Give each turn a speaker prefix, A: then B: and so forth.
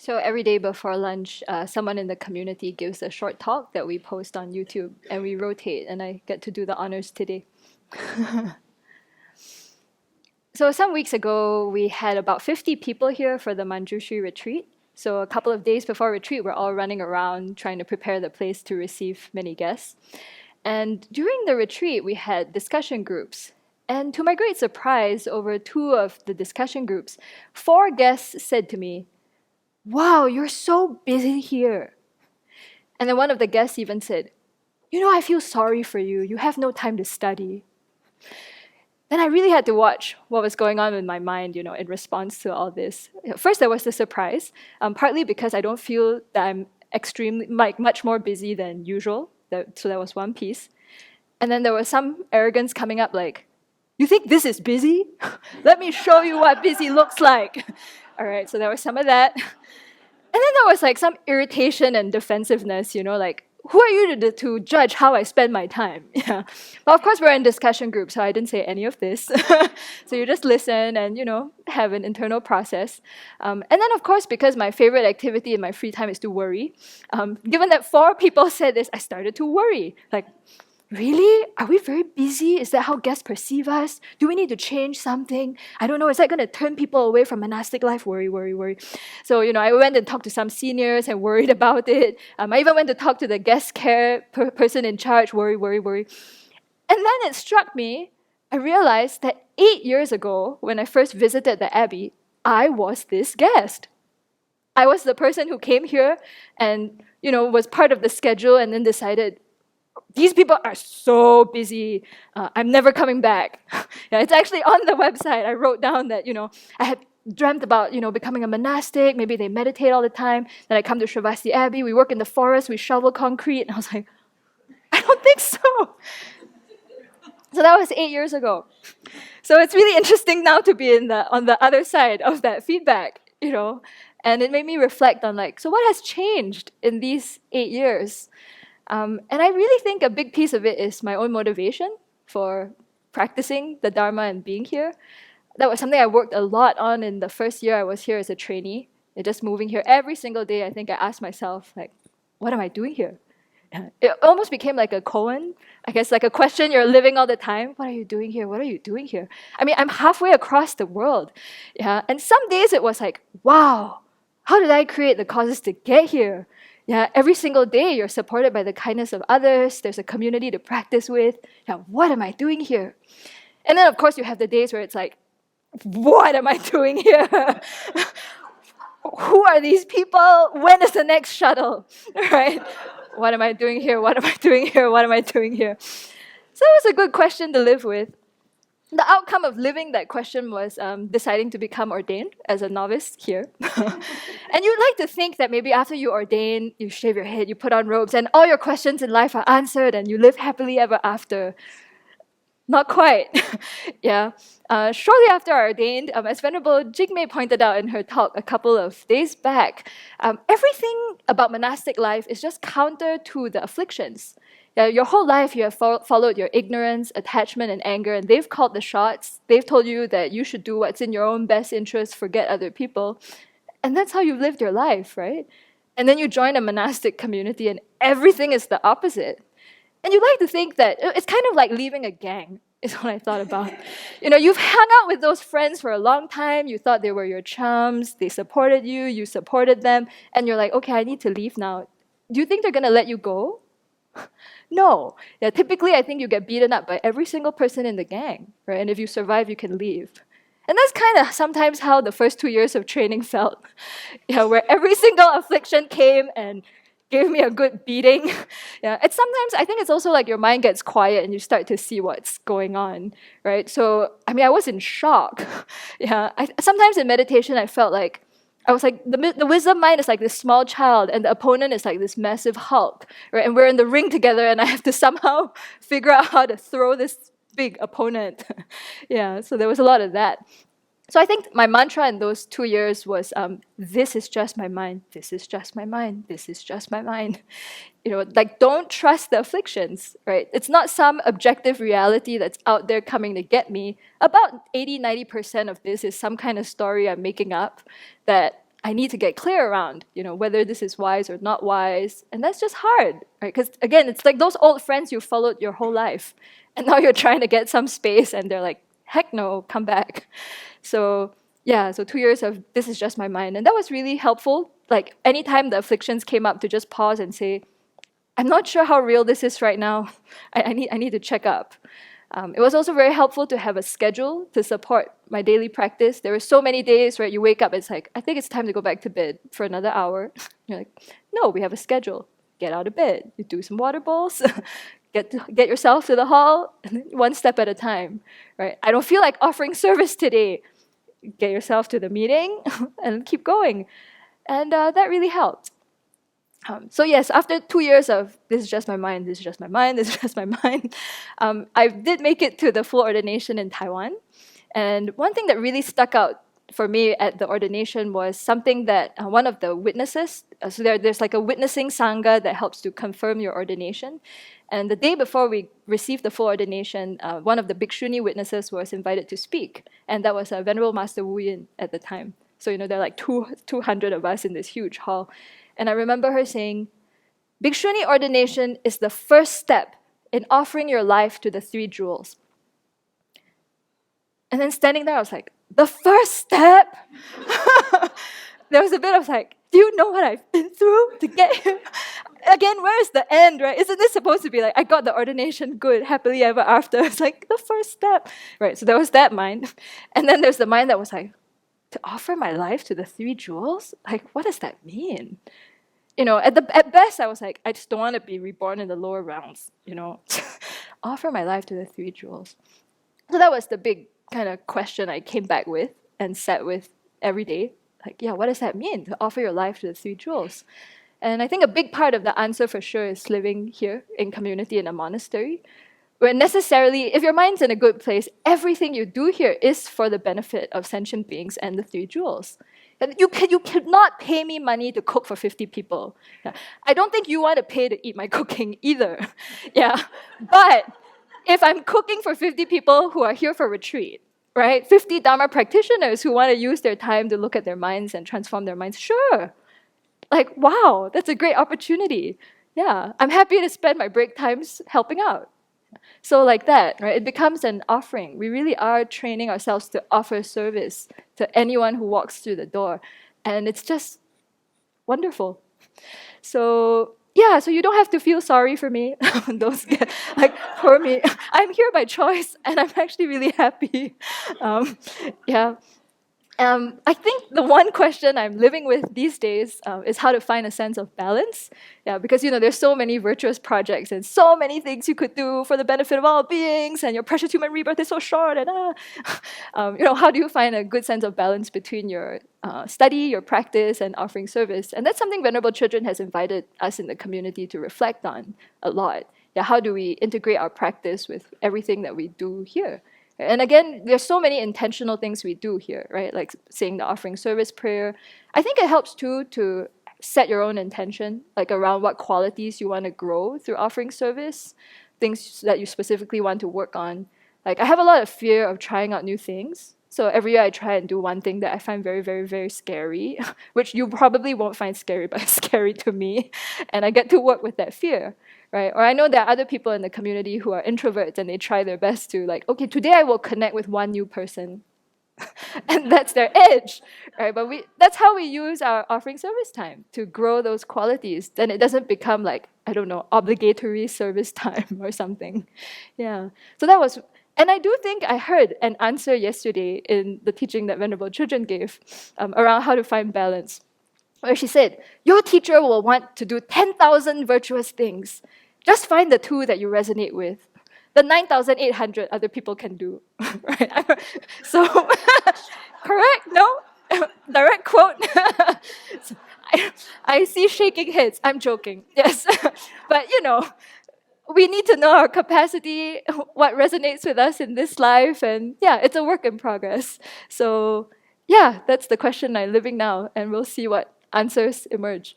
A: So every day before lunch, someone in the community gives a short talk that we post on YouTube, and we rotate, and I get to do the honors today. So some weeks ago, we had about 50 people here for the Manjushri retreat. So a couple of days before retreat, we're all running around trying to prepare the place to receive many guests. And during the retreat, we had discussion groups. And to my great surprise, over two of the discussion groups, four guests said to me, "Wow, you're so busy here." And then one of the guests even said, "I feel sorry for you. You have no time to study." Then I really had to watch what was going on in my mind, in response to all this. First, there was the surprise, partly because I don't feel that I'm extremely, much more busy than usual. So that was one piece. And then there was some arrogance coming up like, "You think this is busy? Let me show you what busy looks like." All right, so there was some of that. And then there was some irritation and defensiveness, like, who are you to judge how I spend my time? Yeah. But of course, we're in discussion group, so I didn't say any of this. So you just listen and, have an internal process. And then, of course, because my favorite activity in my free time is to worry, given that four people said this, I started to worry. Like, really? Are we very busy? Is that how guests perceive us? Do we need to change something? I don't know. Is that going to turn people away from monastic life? Worry, worry, worry. So, I went and talked to some seniors and worried about it. I even went to talk to the guest care person in charge. Worry, worry, worry. And then it struck me. I realized that 8 years ago, when I first visited the Abbey, I was this guest. I was the person who came here and, was part of the schedule and then decided, these people are so busy. I'm never coming back. Yeah, it's actually on the website. I wrote down that, I had dreamt about, becoming a monastic. Maybe they meditate all the time. Then I come to Sravasti Abbey. We work in the forest. We shovel concrete. And I was like, I don't think so. So that was 8 years ago. So it's really interesting now to be on the other side of that feedback, And it made me reflect on so what has changed in these 8 years? And I really think a big piece of it is my own motivation for practicing the Dharma and being here. That was something I worked a lot on in the first year I was here as a trainee. And just moving here every single day, I think I asked myself, what am I doing here? It almost became like a koan, I guess, like a question you're living all the time. What are you doing here? What are you doing here? I mean, I'm halfway across the world. Yeah, and some days it was like, wow, how did I create the causes to get here? Yeah, every single day you're supported by the kindness of others. There's a community to practice with. Yeah, what am I doing here? And then, of course, you have the days where it's like, what am I doing here? Who are these people? When is the next shuttle? Right? What am I doing here? What am I doing here? What am I doing here? So it was a good question to live with. The outcome of living that question was deciding to become ordained as a novice here. And you'd like to think that maybe after you ordain, you shave your head, you put on robes, and all your questions in life are answered and you live happily ever after. Not quite. Yeah. Shortly after I ordained, as Venerable Jigme pointed out in her talk a couple of days back, everything about monastic life is just counter to the afflictions. Your whole life you have followed your ignorance, attachment, and anger, and they've called the shots. They've told you that you should do what's in your own best interest, forget other people. And that's how you've lived your life, right? And then you join a monastic community and everything is the opposite. And you like to think that it's kind of like leaving a gang, is what I thought about. You've hung out with those friends for a long time. You thought they were your chums. They supported you. You supported them. And you're like, okay, I need to leave now. Do you think they're going to let you go? No. Yeah, typically, I think you get beaten up by every single person in the gang, right? And if you survive, you can leave. And that's kind of sometimes how the first 2 years of training felt, where every single affliction came and gave me a good beating. Yeah, it's sometimes, I think it's also like your mind gets quiet and you start to see what's going on, right? So, I was in shock. Yeah, sometimes in meditation, I felt like, I was like, the wisdom mind is like this small child and the opponent is like this massive Hulk, right? And we're in the ring together and I have to somehow figure out how to throw this big opponent. Yeah, so there was a lot of that. So I think my mantra in those 2 years was, this is just my mind, this is just my mind, this is just my mind. Don't trust the afflictions, right? It's not some objective reality that's out there coming to get me. About 80-90% of this is some kind of story I'm making up that I need to get clear around, whether this is wise or not wise. And that's just hard, right? Because again, it's like those old friends you followed your whole life. And now you're trying to get some space and they're like, heck no, come back. So yeah, so 2 years of this is just my mind. And that was really helpful. Like anytime the afflictions came up, to just pause and say, I'm not sure how real this is right now. I need to check up. It was also very helpful to have a schedule to support my daily practice. There were so many days where you wake up, it's like, I think it's time to go back to bed for another hour. You're like, no, we have a schedule. Get out of bed. You do some water bowls. Get yourself to the hall, and then one step at a time, right? I don't feel like offering service today. Get yourself to the meeting and keep going. And that really helped. So yes, after 2 years of this is just my mind, this is just my mind, this is just my mind, I did make it to the full ordination in Taiwan. And one thing that really stuck out for me at the ordination was something that one of the witnesses, so there's like a witnessing sangha that helps to confirm your ordination. And the day before we received the full ordination, one of the Bhikshuni witnesses was invited to speak. And that was Venerable Master Wu Yin at the time. So, there are like 200 of us in this huge hall. And I remember her saying, Bhikshuni ordination is the first step in offering your life to the three jewels. And then standing there, I was like, the first step? There was a bit of like, do you know what I've been through to get here? Again, where is the end, right? Isn't this supposed to be like, I got the ordination good, happily ever after? It's like, the first step. Right, so there was that mind. And then there's the mind that was like, to offer my life to the three jewels? Like, what does that mean? At best, I was like, I just don't want to be reborn in the lower realms, Offer my life to the three jewels. So that was the big kind of question I came back with and sat with every day. Like, yeah, what does that mean, to offer your life to the three jewels? And I think a big part of the answer for sure is living here in community in a monastery, where necessarily, if your mind's in a good place, everything you do here is for the benefit of sentient beings and the three jewels. And you cannot pay me money to cook for 50 people. Yeah. I don't think you want to pay to eat my cooking either. Yeah. But if I'm cooking for 50 people who are here for retreat, right? 50 Dharma practitioners who want to use their time to look at their minds and transform their minds, sure. Like, wow, that's a great opportunity. Yeah, I'm happy to spend my break times helping out. So like that, right? It becomes an offering. We really are training ourselves to offer service to anyone who walks through the door. And it's just wonderful. So yeah, so you don't have to feel sorry for me. Those like for me, I'm here by choice, and I'm actually really happy. Yeah. I think the one question I'm living with these days is how to find a sense of balance. Yeah, because there's so many virtuous projects and so many things you could do for the benefit of all beings, and your precious human rebirth is so short. And how do you find a good sense of balance between your study, your practice, and offering service? And that's something Venerable Children has invited us in the community to reflect on a lot. Yeah, how do we integrate our practice with everything that we do here? And again, there's so many intentional things we do here, right? Like saying the offering service prayer. I think it helps too to set your own intention, like around what qualities you want to grow through offering service, things that you specifically want to work on. Like I have a lot of fear of trying out new things. So every year I try and do one thing that I find very, very, very scary, which you probably won't find scary, but it's scary to me. And I get to work with that fear. Right? Or I know there are other people in the community who are introverts and they try their best to like, okay, today I will connect with one new person. And that's their edge, right? But that's how we use our offering service time, to grow those qualities. Then it doesn't become like, I don't know, obligatory service time or something. Yeah. So that was, and I do think I heard an answer yesterday in the teaching that Venerable Children gave around how to find balance, where she said, your teacher will want to do 10,000 virtuous things. Just find the two that you resonate with. The 9,800 other people can do. Right? So, correct? No? Direct quote? So I see shaking heads. I'm joking. Yes. But, we need to know our capacity, what resonates with us in this life. And yeah, it's a work in progress. So yeah, that's the question I'm living now. And we'll see what answers emerge.